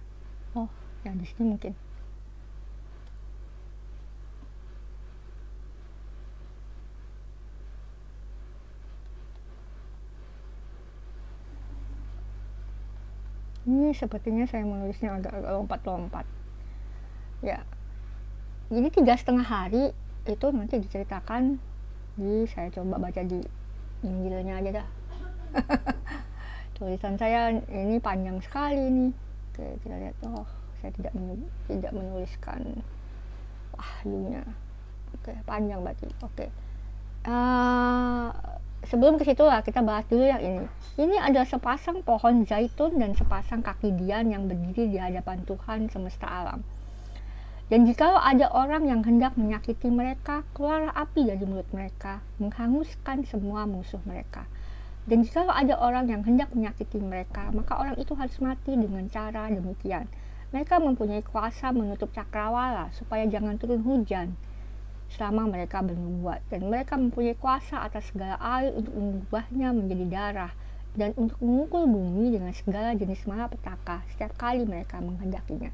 Oh, ya di sini mungkin. Ini sepertinya saya menulisnya agak lompat-lompat. Ya, jadi 3,5 hari itu nanti diceritakan saya coba baca di Injilnya aja dah. Tulisan saya ini panjang sekali nih. Oke, kita lihat. Oh, saya tidak menuliskan wahyunya. Oke, panjang berarti. Oke. Sebelum ke situ lah, kita bahas dulu yang ini. Ini ada sepasang pohon zaitun dan sepasang kaki dian yang berdiri di hadapan Tuhan semesta alam. Dan jikalau ada orang yang hendak menyakiti mereka, keluarlah api dari mulut mereka, menghanguskan semua musuh mereka. Dan jikalau ada orang yang hendak menyakiti mereka, maka orang itu harus mati dengan cara demikian. Mereka mempunyai kuasa menutup cakrawala supaya jangan turun hujan selama mereka bernubuat, dan mereka mempunyai kuasa atas segala air untuk mengubahnya menjadi darah, dan untuk memukul bumi dengan segala jenis malapetaka setiap kali mereka menghendakinya.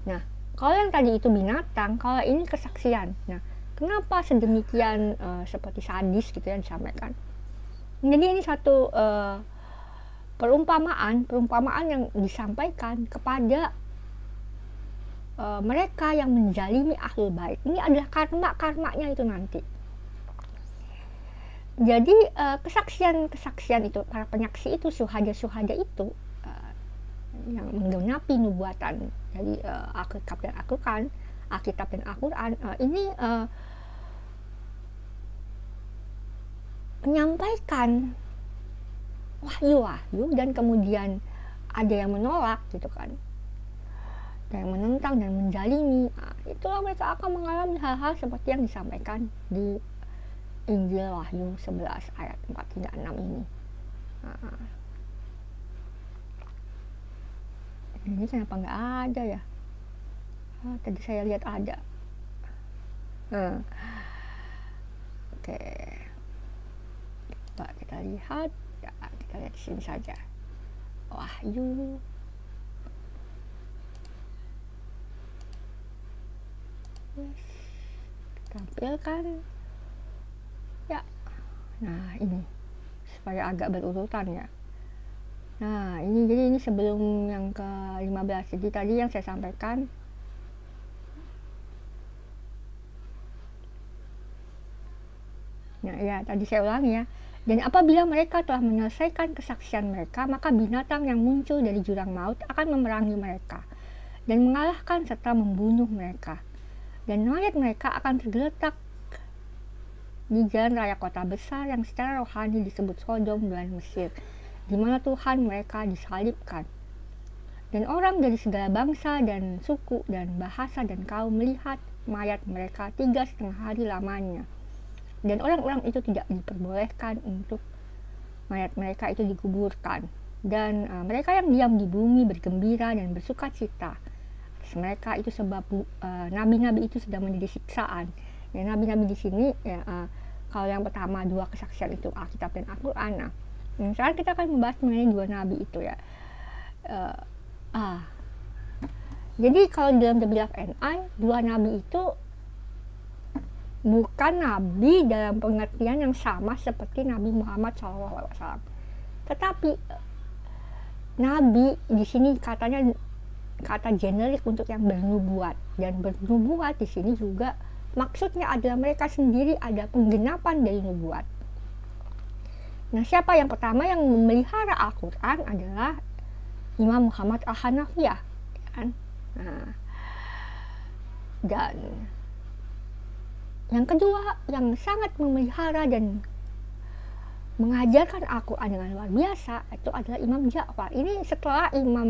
Nah, kalau yang tadi itu binatang, kalau ini kesaksian. Nah, kenapa sedemikian seperti sadis gitu ya disampaikan? Jadi ini satu perumpamaan yang disampaikan kepada mereka yang menzalimi ahlul bait. Ini adalah karmanya itu nanti. Jadi kesaksian itu, para penyaksi itu, syuhada itu yang menggenapi nubuatan dari Alkitab dan Al-Quran, ini menyampaikan wahyu, dan kemudian ada yang menolak gitu kan, yang menentang dan menzalimi. Itulah mereka akan mengalami hal-hal seperti yang disampaikan di Injil Wahyu 11 ayat 4 hingga 6 ini. Ini kenapa nggak ada ya? Tadi saya lihat ada. Oke, coba kita lihat ya, kita lihat di sini saja. Wahyu tampilkan ya. Nah, ini supaya agak berurutan ya. Nah, ini jadi ini sebelum yang ke-15. Jadi tadi yang saya sampaikan Nah, ya tadi saya ulangi ya. Dan apabila mereka telah menyelesaikan kesaksian mereka, maka binatang yang muncul dari jurang maut akan memerangi mereka dan mengalahkan serta membunuh mereka. Dan mayat mereka akan tergeletak di jalan raya kota besar yang secara rohani disebut Sodom dan Mesir, di mana Tuhan mereka disalibkan. Dan orang dari segala bangsa dan suku dan bahasa dan kaum melihat mayat mereka 3,5 hari lamanya. Dan orang-orang itu tidak diperbolehkan untuk mayat mereka itu dikuburkan. Dan mereka yang diam di bumi bergembira dan bersuka cita. Mereka itu sebab nabi-nabi itu sudah menjadi siksaan. Ya, nabi-nabi di sini ya, kalau yang pertama 2 kesaksian itu Alkitab dan Al-Quran. Nah, sekarang kita akan membahas mengenai 2 nabi itu ya. Jadi kalau dalam The Beloved and I, 2 nabi itu bukan nabi dalam pengertian yang sama seperti Nabi Muhammad SAW. Tetapi nabi di sini katanya kata generik untuk yang bernubuat, dan bernubuat di sini juga maksudnya adalah mereka sendiri ada penggenapan dari nubuat. Nah, siapa yang pertama yang memelihara Al-Quran adalah Imam Muhammad Al-Hanafiyah, kan? Nah, dan yang kedua yang sangat memelihara dan mengajarkan Al-Quran dengan luar biasa itu adalah Imam Ja'far. Ini setelah Imam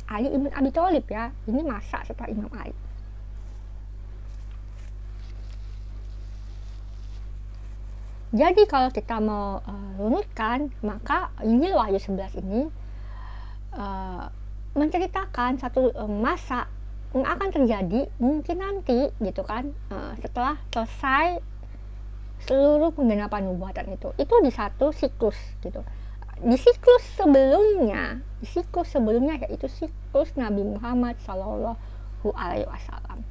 Ali ibn Abi Thalib ya. Ini masa setelah Imam Ali. Jadi kalau kita mau runutkan, maka Injil Wahyu 11 ini menceritakan satu masa yang akan terjadi mungkin nanti gitu kan, setelah selesai seluruh penggenapan nubuatan itu di satu siklus gitu. Di siklus sebelumnya yaitu siklus Nabi Muhammad Sallallahu Alaihi Wasallam.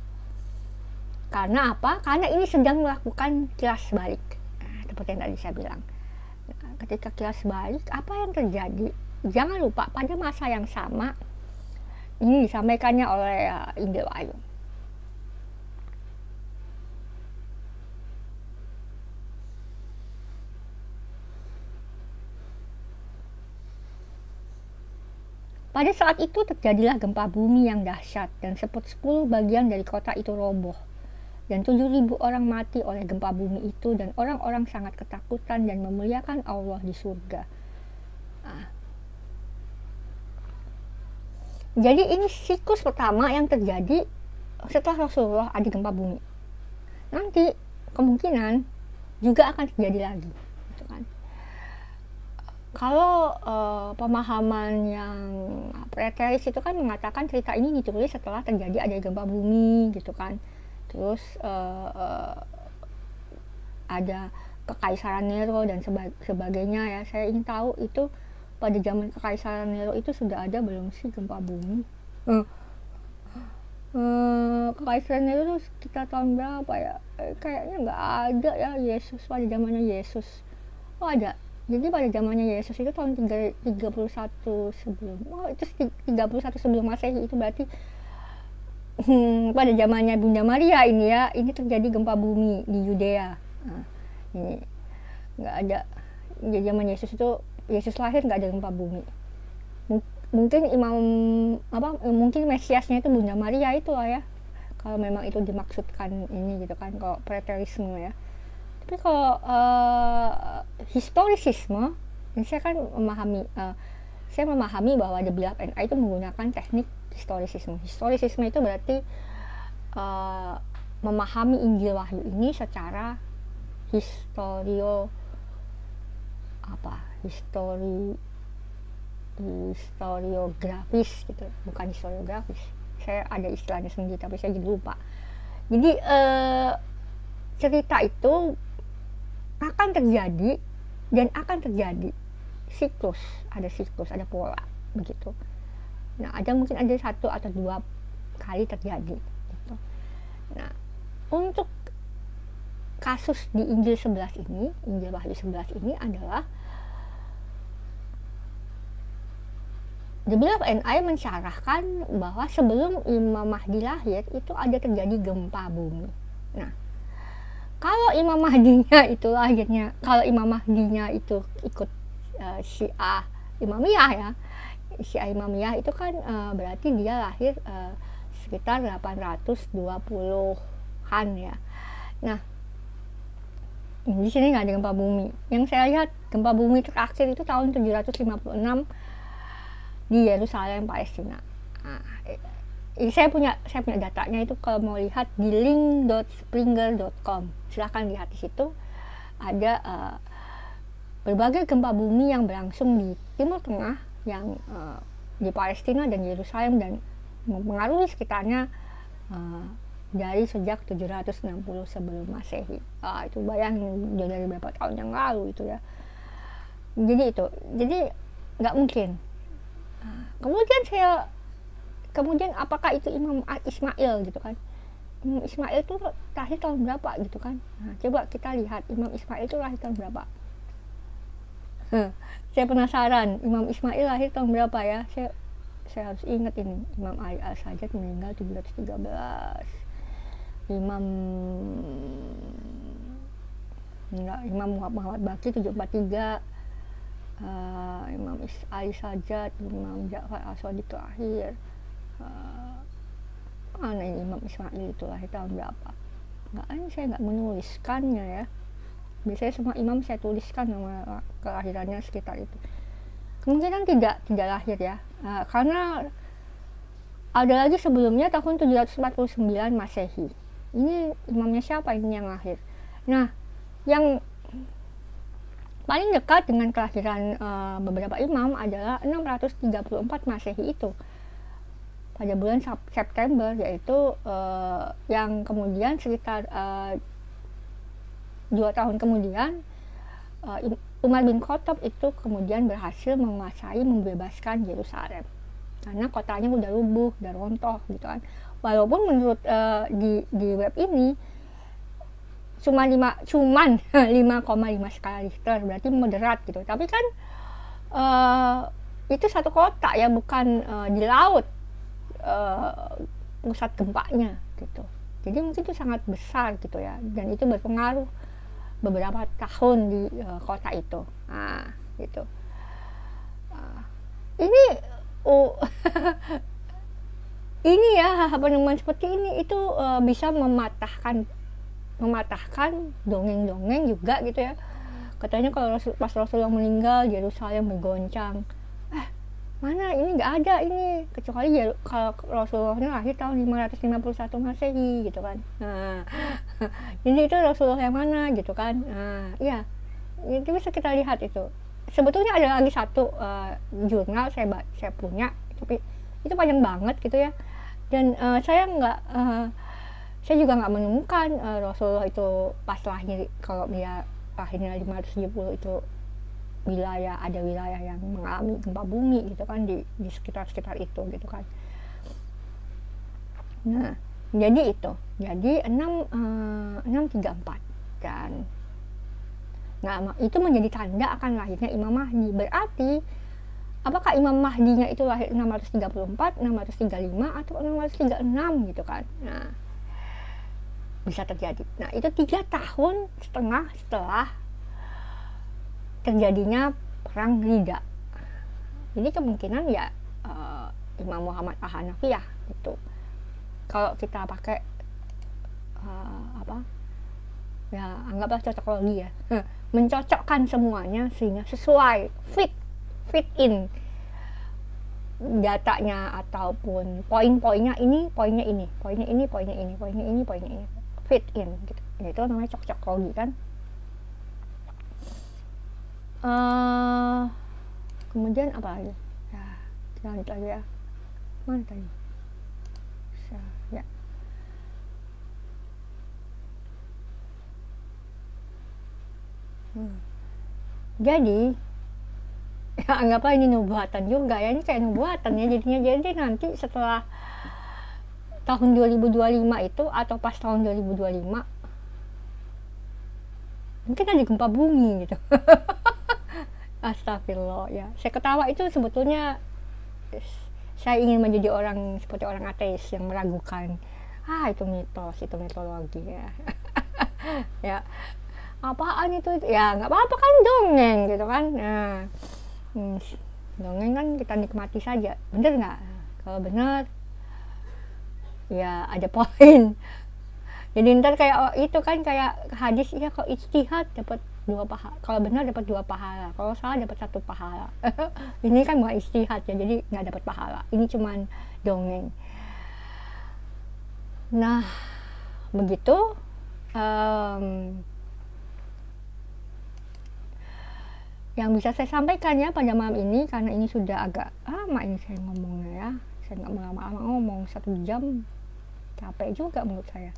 Karena apa? Karena ini sedang melakukan kilas balik. Seperti yang tadi saya bilang. Nah, ketika kilas balik, apa yang terjadi? Jangan lupa pada masa yang sama ini disampaikannya oleh Injil Wahyu. Pada saat itu terjadilah gempa bumi yang dahsyat dan 10 bagian dari kota itu roboh. Dan 7.000 orang mati oleh gempa bumi itu, dan orang-orang sangat ketakutan dan memuliakan Allah di surga. Nah, jadi ini siklus pertama yang terjadi setelah Rasulullah ada gempa bumi. Nanti kemungkinan juga akan terjadi lagi, gitu kan. Kalau pemahaman yang preteris itu kan mengatakan cerita ini ditulis setelah terjadi ada gempa bumi, gitu kan. Terus ada kekaisaran Nero dan sebagainya ya. Saya ingin tahu itu pada zaman kekaisaran Nero itu sudah ada belum sih gempa bumi? Kekaisaran Nero itu sekitar tahun berapa ya? Kayaknya nggak ada ya, Yesus pada zamannya Yesus. Oh ada. Jadi pada zamannya Yesus itu tahun 31 sebelum. Oh itu 31 sebelum Masehi, itu berarti pada zamannya Bunda Maria ini ya, ini terjadi gempa bumi di Yudea. Nah, ini nggak ada. Di zaman Yesus itu, Yesus lahir nggak ada gempa bumi. Mungkin mungkin Mesiasnya itu Bunda Maria itu lah ya, kalau memang itu dimaksudkan ini gitu kan, kalau preterisme ya. Tapi kalau historisisme, ini saya kan memahami bahwa The Beloved and I itu menggunakan teknik historisisme. Historisisme itu berarti memahami Injil Wahyu ini secara historiografis gitu, bukan historiografis. Saya ada istilahnya sendiri tapi saya jadi lupa. Jadi cerita itu akan terjadi dan akan terjadi siklus, ada pola begitu. Nah, mungkin ada 1 atau 2 kali terjadi gitu. Nah, untuk kasus di Injil 11 ini, Injil Wahyu 11 ini adalah The Beloved and I mensyarahkan bahwa sebelum Imam Mahdi lahir itu ada terjadi gempa bumi. Nah, kalau Imam Mahdinya itu lahirnya, kalau Imam Mahdinya itu ikut Syiah Imamiyah ya, Syiah Imamiyah itu kan berarti dia lahir sekitar 820-an ya. Nah, di sini nggak ada gempa bumi. Yang saya lihat gempa bumi terakhir itu tahun 756 di Yerusalem, Palestina. Nah, saya punya datanya itu, kalau mau lihat di link.springer.com, silahkan lihat di situ. Ada berbagai gempa bumi yang berlangsung di Timur Tengah, yang di Palestina dan Yerusalem, dan mempengaruhi sekitarnya dari sejak 760 sebelum Masehi. Itu bayangin dari beberapa tahun yang lalu itu ya. Jadi nggak mungkin. Kemudian apakah itu Imam Ismail gitu kan? Imam Ismail itu lahir tahun berapa gitu kan? Nah, coba kita lihat Imam Ismail itu lahir tahun berapa. Saya penasaran, Imam Ismail lahir tahun berapa ya? Saya harus ingat ini. Imam Ali Al-Sajjad meninggal 713. Imam Muhammad Baqir 743. Imam Ali Sajjad, Imam Ja'far As-Shadiq lahir. Mana ini Imam Ismail itu lahir tahun berapa? Saya nggak menuliskannya ya. Biasanya semua imam saya tuliskan nama kelahirannya sekitar itu. Kemungkinan tidak lahir ya, karena ada lagi sebelumnya tahun 749 Masehi. Ini imamnya siapa ini yang lahir? Nah, yang paling dekat dengan kelahiran beberapa imam adalah 634 Masehi itu, pada bulan September, yaitu yang kemudian sekitar 2 tahun kemudian Umar bin Khattab itu kemudian berhasil menguasai, membebaskan Yerusalem, karena kotanya udah rubuh, udah rontoh gitu kan. Walaupun menurut di web ini cuman 5,5 skala Richter, berarti moderat gitu. Tapi kan itu satu kota ya, bukan di laut pusat gempanya gitu. Jadi mungkin itu sangat besar gitu ya, dan itu berpengaruh beberapa tahun di kota itu. Nah, gitu. Ini ini ya, penemuan seperti ini itu bisa mematahkan dongeng-dongeng juga gitu ya. Katanya kalau pas Rasulullah meninggal, Yerusalem bergoncang. Mana ini nggak ada ini, kecuali kalau Rasulullahnya lahir tahun 551 Masehi gitu kan. Nah, ini itu Rasulullah yang mana gitu kan. Nah, iya, itu bisa kita lihat itu. Sebetulnya ada lagi satu jurnal saya punya, tapi itu panjang banget gitu ya. Dan saya juga nggak menemukan Rasulullah itu pas lahir, kalau dia lahirnya 570 itu ada wilayah yang mengalami gempa bumi gitu kan, di sekitar itu gitu kan. Nah, jadi 634, dan nah itu menjadi tanda akan lahirnya Imam Mahdi. Berarti apakah Imam Mahdinya itu lahir 634, 635 atau 636 gitu kan. Nah, bisa terjadi. Nah, itu 3,5 tahun setelah terjadinya perang Ridha. Ini kemungkinan ya Imam Muhammad Al-Hanafiyah itu. Kalau kita pakai ya anggaplah cocokologi ya, mencocokkan semuanya sehingga sesuai, fit in datanya ataupun poin-poinnya, ini poinnya ini, poinnya ini, poinnya ini, poinnya ini, poinnya ini, fit in gitu. Itu namanya cocokologi kan. Kemudian apa lagi ya, kita lanjut lagi ya. Mana tadi ya. Jadi ya anggaplah ini nubuatan juga ya, ini kayak nubuatan ya jadinya. Jadi nanti setelah tahun 2025 itu, atau pas tahun 2025 mungkin ada gempa bumi gitu. Astagfirullah ya. Saya ketawa itu sebetulnya saya ingin menjadi seperti orang ateis yang meragukan itu mitos, itu mitologi ya. Ya, apaan itu ya nggak apa-apa kan, dongeng gitu kan. Nah, hmm, dongeng kan kita nikmati saja, bener nggak? Kalau bener ya ada poin. Jadi ntar kayak oh, itu kan kayak hadis ya, kalau ijtihad dapat 2 pahala, kalau benar dapat 2 pahala, kalau salah dapat 1 pahala. Ini kan bukan ijtihad ya, jadi nggak dapat pahala, ini cuman dongeng. Nah begitu, um, yang bisa saya sampaikan ya pada malam ini, karena ini sudah agak lama ini saya ngomongnya ya. Saya nggak mau lama-lama ngomong 1 jam, capek juga menurut saya.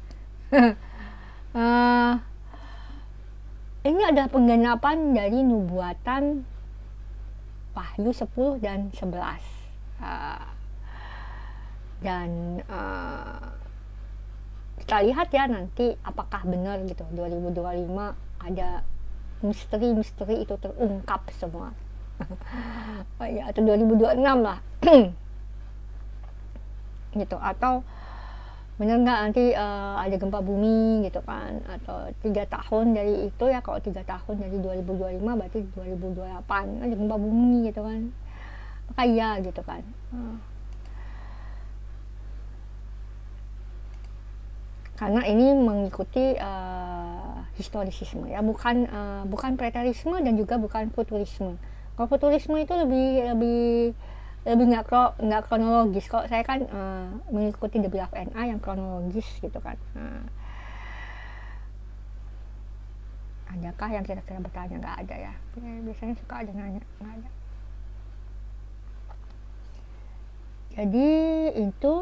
uh, ini adalah penggenapan dari nubuatan Wahyu 10 dan 11. Dan kita lihat ya nanti apakah benar gitu 2025 ada misteri-misteri itu terungkap semua. Ya, atau 2026 lah. Gitu, atau bener nggak nanti ada gempa bumi gitu kan, atau 3 tahun dari itu ya, kalau 3 tahun dari 2025 berarti 2028 ada gempa bumi gitu kan, maka iya gitu kan. Karena ini mengikuti historisisme ya, bukan preterisme dan juga bukan futurisme. Kalau futurisme itu lebih nggak kronologis. Kalau saya kan mengikuti WFNA yang kronologis gitu kan. Adakah yang kira-kira bertanya? Nggak ada ya. Biasanya suka ada nanya, nggak ada. Jadi itu,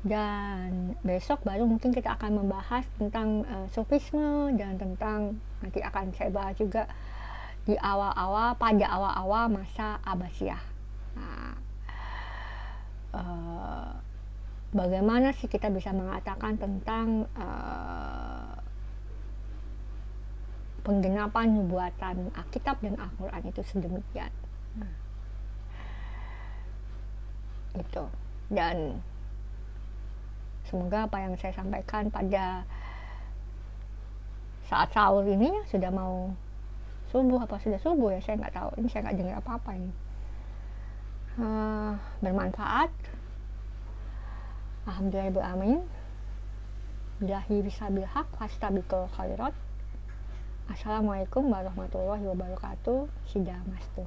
dan besok baru mungkin kita akan membahas tentang sufisme, dan tentang nanti akan saya bahas juga pada awal-awal masa Abbasiyah. Nah, bagaimana sih kita bisa mengatakan tentang penggenapan nubuatan Alkitab dan Al-Quran itu sedemikian. Gitu. Dan semoga apa yang saya sampaikan pada saat sahur ini ya, sudah mau subuh apa sudah subuh ya, saya nggak tahu, ini saya nggak dengar apa-apa ini, bermanfaat. Alhamdulillahirrahmanirrahim. Billahi bisabil haq fastabiqul khairat. Assalamualaikum warahmatullahi wabarakatuh. Sidamastu.